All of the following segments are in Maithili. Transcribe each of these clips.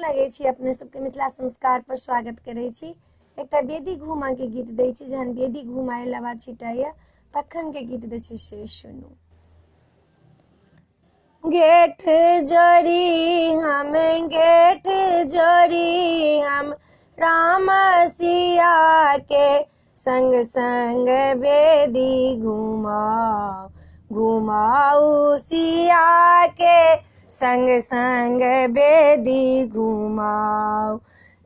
लगे छी अपने सबके मिथिला संस्कार पर स्वागत करे छी। एकटा बेदी घुमा के गीत दै छी, जहन बेदी घुमाए लवा छिटाइया तखन के गीत दै छी से सुनू। गेठ जोड़ी हम राम सिया के संग संग बेदी घुमाऊ सिया के संग संग बेदी घुमाऊ।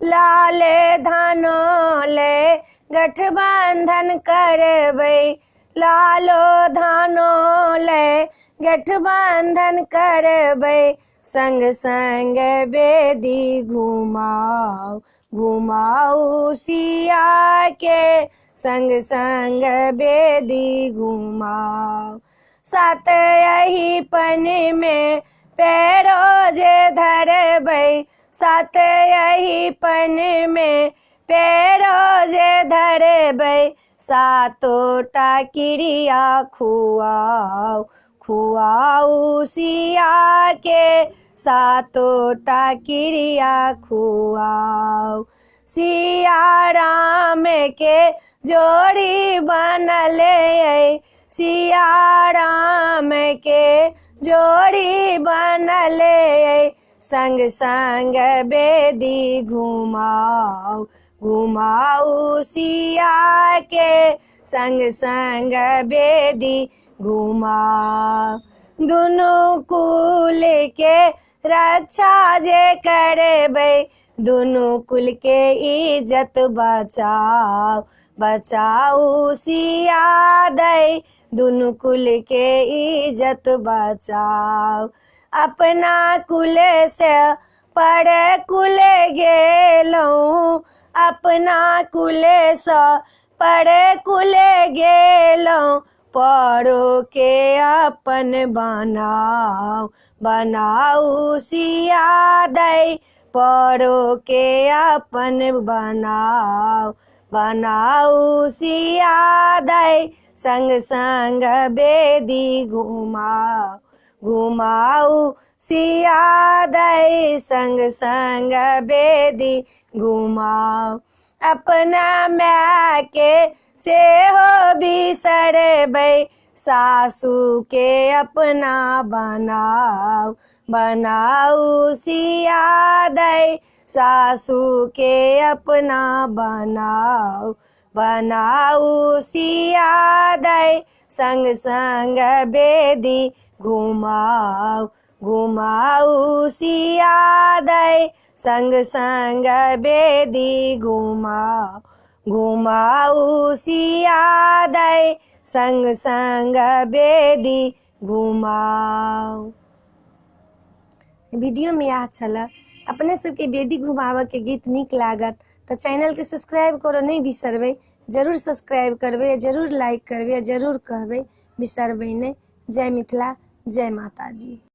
लाले धानो ले गठबंधन करबै, लालो धानो ले गठबंधन करबै, संग संग बेदी घुमाऊ सिया के संग संग बेदी घुमाऊ। सात यही पन में पैरो जे धरबै, सात यही पन में पैरो जे धरबै, सातोटा क्रिया खुआऊ सिया के सातोटा क्रिया खुआऊ। सिया राम के जोड़ी बनले, सिया राम के जोड़ी बनले, संग संग बेदी घुमाऊ सिया के संग संग बेदी घुमाऊ। दुनू कुल के रक्षा जे करबै, दुनू कुल के इज्जत बचाऊ सिया दै, दुनू कुल के इज्जत बचाऊ। अपना कुल से पर कुल गेलौं, अपना कुल से पर कुल गेलौं, परो के अपन बनाऊ सिया दै, परो के अपन बनाऊ सिया दै, संग संग बेदी घुमाऊ सिया दै, संग संग बेदी घुमाऊ। अपना माय के सेहो बिसरबै, सासू के अपना बनाऊ सिया दै, सासू के अपना बनाऊ सिया दै, संग संग बेदी घुमाऊ सिया दै, संग संग बेदी घुमाऊ सिया दै, संग संग बेदी घुमाऊ। वीडियो में यह छला। अपने सबके बेदी घुमावा के गीत नीक लागत तो चैनल के सब्सक्राइब करो नहीं बिसरबै, जरूर सब्सक्राइब करबै, जरूर लाइक करबै, जरूर कहबै, बिसरबै नहीं। जय मिथिला, जय माता जी।